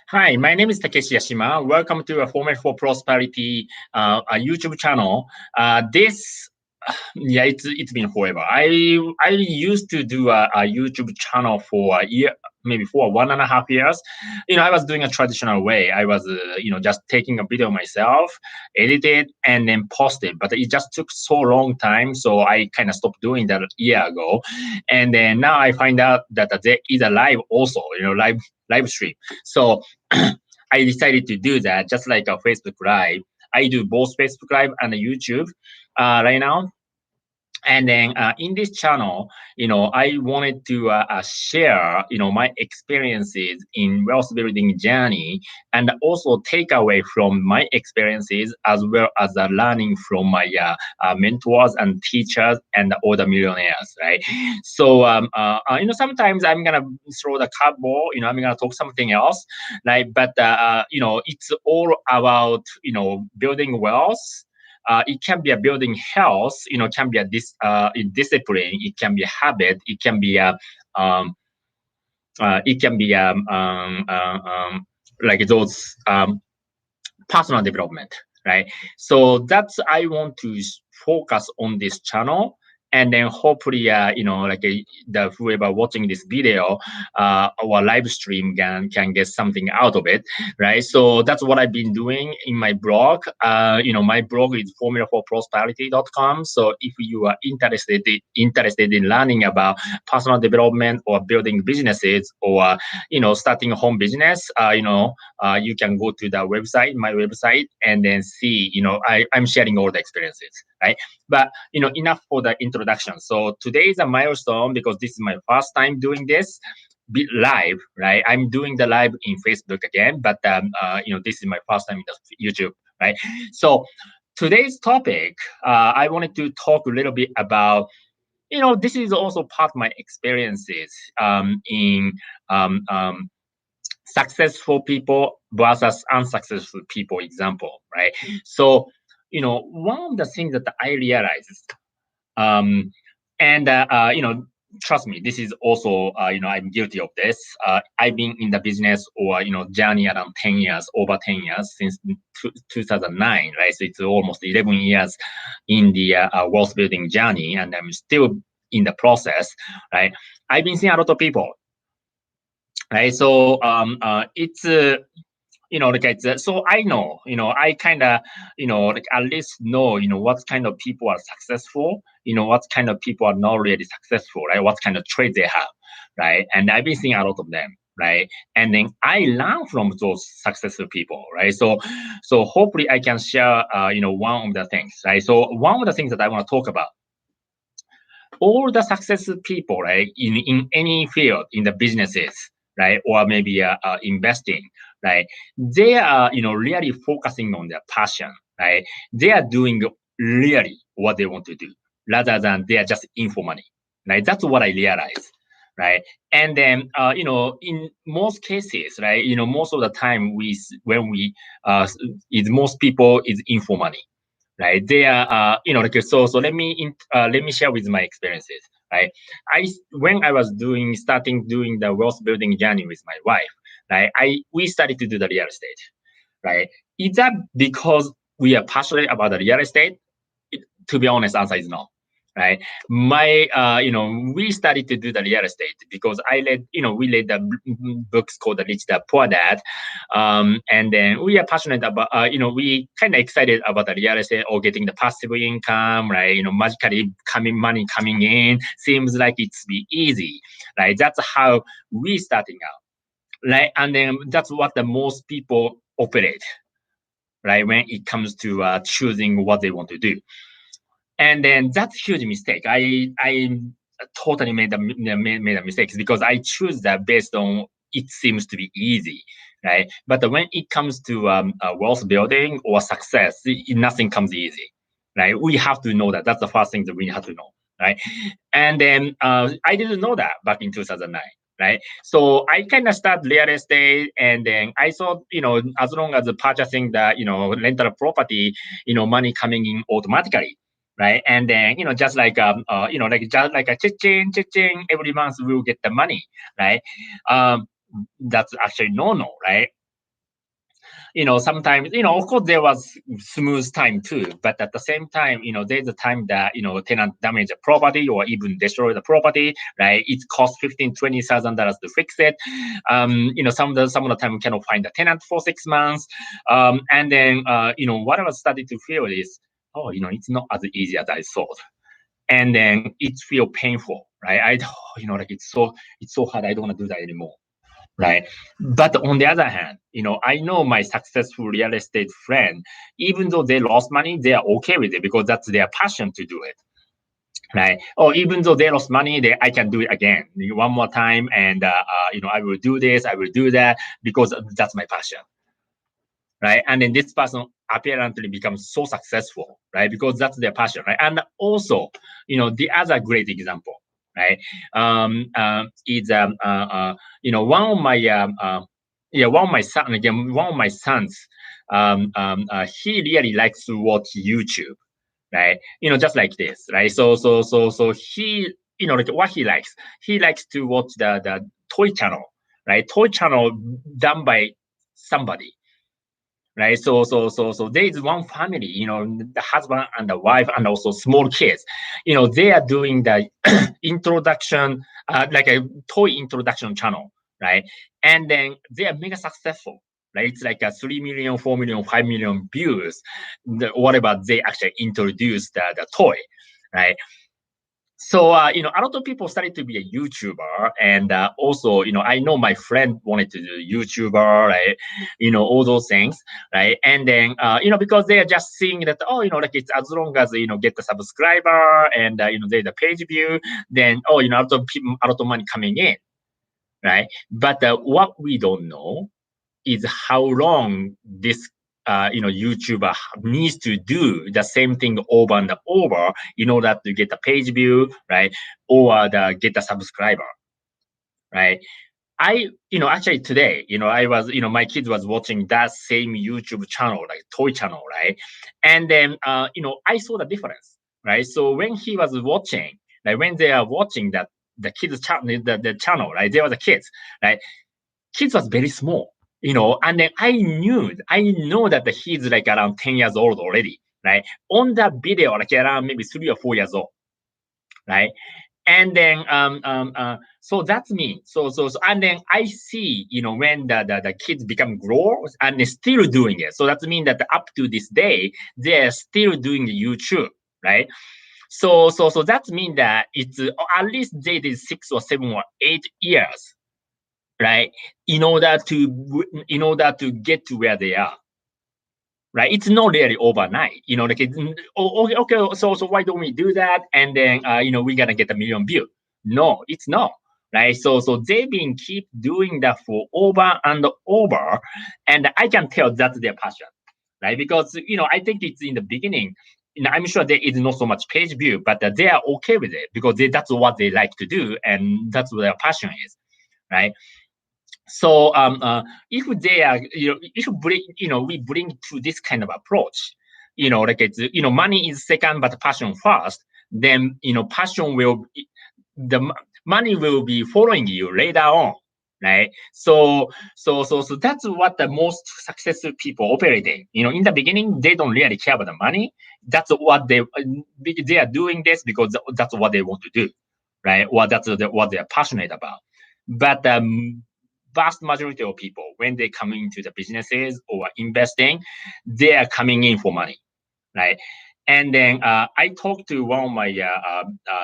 Hi, my name is Takeshi Yashima. Welcome to a Format for Prosperity a YouTube channel. This yeah, it's been forever. I used to do a YouTube channel for a year, maybe for 1.5 years. I was doing a traditional way. I was just taking a video myself, edit it, and then post it. But it just took so long time, so I kind of stopped doing that a year ago. And then now I find out that there is a live also, live stream. So I decided to do that, just like a Facebook Live. I do both Facebook Live and YouTube right now. And then in this channel, I wanted to share, my experiences in wealth building journey, and also take away from my experiences as well as learning from my mentors and teachers and all the millionaires, right? So, sometimes I'm gonna throw the curveball. I'm gonna talk something else, right? But it's all about building wealth. It can be a building health, can be a discipline, it can be a habit, um, it can be like those personal development, right? So that's I want to focus on this channel, and then hopefully, the whoever watching this video or live stream can get something out of it, right? So that's what I've been doing in my blog. My blog is formula4prosperity.com. So if you are interested in learning about personal development or building businesses or starting a home business, you can go to the website, my website, and then see, I'm sharing all the experiences, right? But, enough for the introduction. So today is a milestone because this is my first time doing this live, right? I'm doing the live in Facebook again, but, this is my first time in the YouTube, right? So today's topic, I wanted to talk a little bit about, this is also part of my experiences in successful people versus unsuccessful people example, right? So, one of the things that I realized, um, and trust me, this is also I'm guilty of this. I've been in the business or journey around 10 years, over 10 years since 2009, right? So it's almost 11 years in the wealth building journey, and I'm still in the process, right? I've been seeing a lot of people, right? So it's so I know, I kind of, like at least know, what kind of people are successful, what kind of people are not really successful, right? What kind of traits they have, right? And I've been seeing a lot of them, right? And then I learn from those successful people, right? So hopefully I can share, one of the things, right? So one of the things that I want to talk about, all the successful people, right, in any field, in the businesses, right, or maybe investing, right, they are, really focusing on their passion, right? They are doing really what they want to do rather than they are just in for money, right? That's what I realized, right? And then, in most cases, right, most of the time when we, is most people is in for money, right? They are, like so. Let me share with my experiences, right? When I was starting doing the wealth building journey with my wife, right? We started to do the real estate, right? Is that because we are passionate about the real estate? To be honest, answer is no. Right. We started to do the real estate because we read the books called The Rich Dad Poor Dad. And then we are passionate about, we kind of excited about the real estate or getting the passive income, right? Magically money coming in seems like it's be easy, right? That's how we starting out, right? And then that's what the most people operate, right? When it comes to choosing what they want to do. And then that's a huge mistake. I totally made a mistake because I choose that based on it seems to be easy, right? But when it comes to wealth building or success, nothing comes easy, right? We have to know that. That's the first thing that we have to know, right? And then I didn't know that back in 2009. Right. So I kind of started real estate, and then I thought, as long as purchasing the, rental property, money coming in automatically, right? And then, just like just like a cha-ching, every month we'll get the money, right? That's actually no, right? sometimes, of course there was smooth time too, but at the same time, there's a time that, tenant damage the property or even destroy the property, right? It costs $15,000-$20,000 to fix it. Some of the time we cannot find a tenant for 6 months. And then, what I was starting to feel is, it's not as easy as I thought. And then it feel painful, right? It's so hard. I don't want to do that anymore. Right. But on the other hand, I know my successful real estate friend, even though they lost money, they are okay with it because that's their passion to do it. Right. Or even though they lost money, I can do it again one more time. And, I will do this, I will do that because that's my passion. Right. And then this person apparently becomes so successful, right? Because that's their passion, right? And also, the other great example, right? Is one of my sons, he really likes to watch YouTube, right? Just like this, right? So he, like what he likes to watch the toy channel, right? Toy channel done by somebody. Right. So there is one family, the husband and the wife and also small kids, they are doing the introduction, like a toy introduction channel, right? And then they are mega successful, right? It's like a 3 million, 4 million, 5 million views, whatever they actually introduce the toy, right? So, a lot of people started to be a YouTuber. And also, I know my friend wanted to do YouTuber, right? All those things, right? And then, because they are just seeing that, like it's as long as, get the subscriber and, there's a page view, then, a lot of money coming in, right? But what we don't know is how long this YouTuber needs to do the same thing over and over in order to get the page view, right? Or get the subscriber, right? Actually today, I was, my kids was watching that same YouTube channel, like toy channel, right? And then, I saw the difference, right? So when he was watching, like when they are watching that, the kids channel, the channel, right? There was the kids, right? Kids was very small, and then I know that he's like around 10 years old already, right? On that video, like around maybe 3 or 4 years old, right? And then, so that's me. And then I see, when the kids become grown and they're still doing it. So that means that up to this day, they're still doing YouTube, right? So that means that it's at least they did 6 or 7 or 8 years, right? In order to get to where they are, right? It's not really overnight, like okay, so why don't we do that? And then, we're gonna get a million views. No, it's not, right? So they've been keep doing that for over and over, and I can tell that's their passion, right? Because, I think it's in the beginning, I'm sure there is not so much page view, but they are okay with it because that's what they like to do, and that's what their passion is, right? So, if they are, if we bring to this kind of approach, like it's, money is second, but passion first, then, passion money will be following you later on, right? So that's what the most successful people operating. In the beginning, they don't really care about the money. That's what they are doing this because that's what they want to do, right? Or that's what they are passionate about. But vast majority of people, when they come into the businesses or investing, they are coming in for money, right? And then I talked to one of my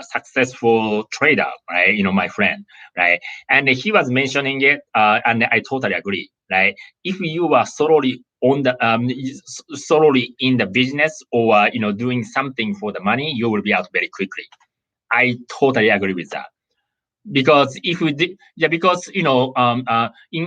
successful trader, right? My friend, right? And he was mentioning it, and I totally agree, right? If you are thoroughly thoroughly in the business or doing something for the money, you will be out very quickly. I totally agree with that. Because if we did, yeah, because in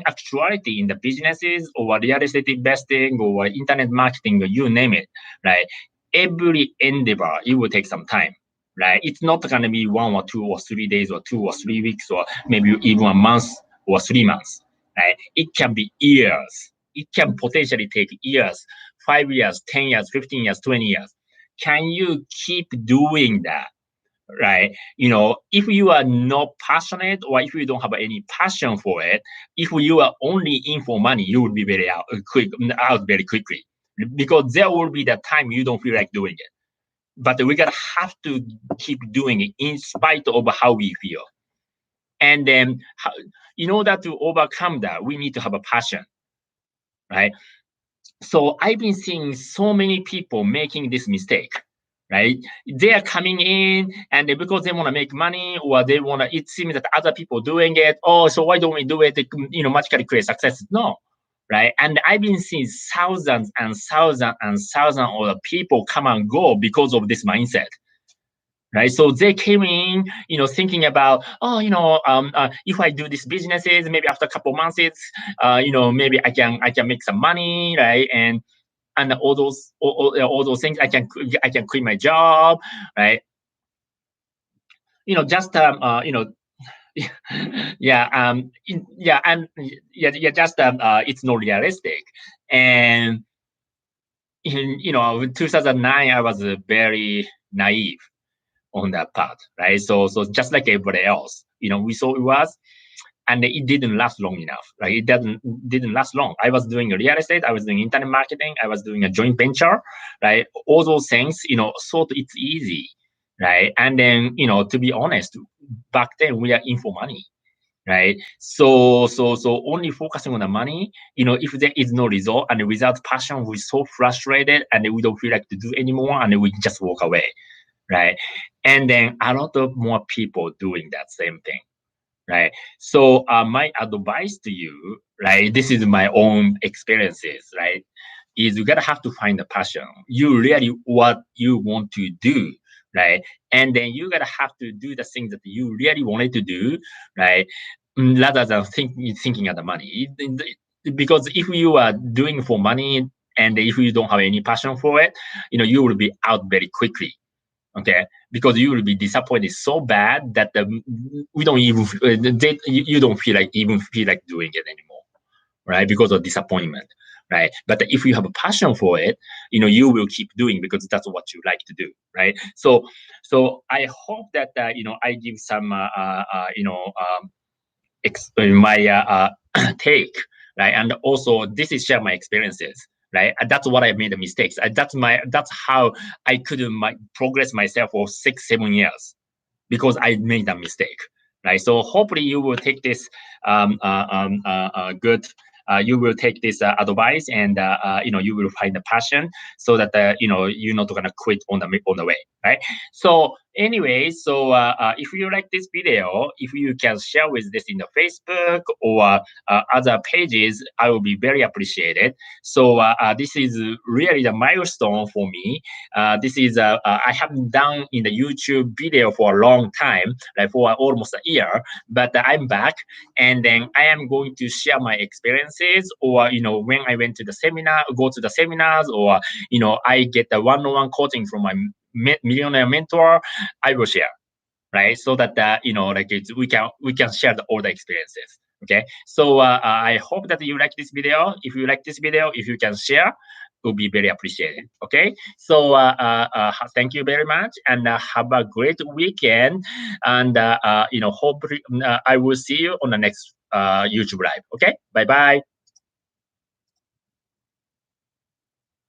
actuality, in the businesses or real estate investing or internet marketing, you name it, right? Every endeavor, it will take some time, right? It's not going to be 1 or 2 or 3 days or 2 or 3 weeks or maybe even a month or 3 months, right? It can be years. It can potentially take years, 5 years, 10 years, 15 years, 20 years. Can you keep doing that? right? If you are not passionate, or if you don't have any passion for it, if you are only in for money, you will be very out very quickly, because there will be the time you don't feel like doing it. But we gotta have to keep doing it in spite of how we feel. And then, in order to overcome that, we need to have a passion, right? So I've been seeing so many people making this mistake, right? They are coming in and because they want to make money, or they want to, it seems that other people doing it. Oh, so why don't we do it? Magically create success. No, right? And I've been seeing thousands and thousands and thousands of people come and go because of this mindset. Right, so they came in, thinking about, if I do these businesses, maybe after a couple months, maybe I can make some money, right? And all those things, I can quit my job, right? Just yeah, yeah, and yeah, just it's not realistic. And in 2009, I was very naive on that part, right? So just like everybody else, we saw it was, and it didn't last long enough. Like it didn't last long. I was doing real estate, I was doing internet marketing, I was doing a joint venture, right? All those things, thought it's easy, right? And then, to be honest, back then we are in for money, right? So only focusing on the money, if there is no result and without passion, we're so frustrated and we don't feel like to do anymore and we just walk away, right? And then a lot of more people doing that same thing, right? So my advice to you, right? This is my own experiences, right? Is you gotta have to find the passion. You really what you want to do, right? And then you gotta have to do the things that you really wanted to do, right? Rather than thinking of the money. Because if you are doing for money and if you don't have any passion for it, you will be out very quickly. Okay, because you will be disappointed so bad that we don't even you don't feel like doing it anymore, right? Because of disappointment, right? But if you have a passion for it, you will keep doing because that's what you like to do, right? So I hope that I give some my take, right? And also this is share my experiences, right? And that's what I made the mistakes. That's how I couldn't progress myself for 6-7 years because I made a mistake, right? So hopefully you will take this good. You will take this advice, and you will find the passion, so that you're not gonna quit on the way, right? So anyway, so if you like this video, if you can share with this in the Facebook or other pages, I will be very appreciated. So this is really the milestone for me. This is I haven't done in the YouTube video for a long time, like for almost a year, but I'm back, and then I am going to share my experiences, or when I went to the seminar, go to the seminars, or I get the one-on-one coaching from my millionaire mentor. I will share, right? So that like we can share all the experiences. Okay, so I hope that you like this video. If you like this video, if you can share, it will be very appreciated. Okay, so thank you very much, and have a great weekend. And hopefully I will see you on the next YouTube live. Okay, bye bye.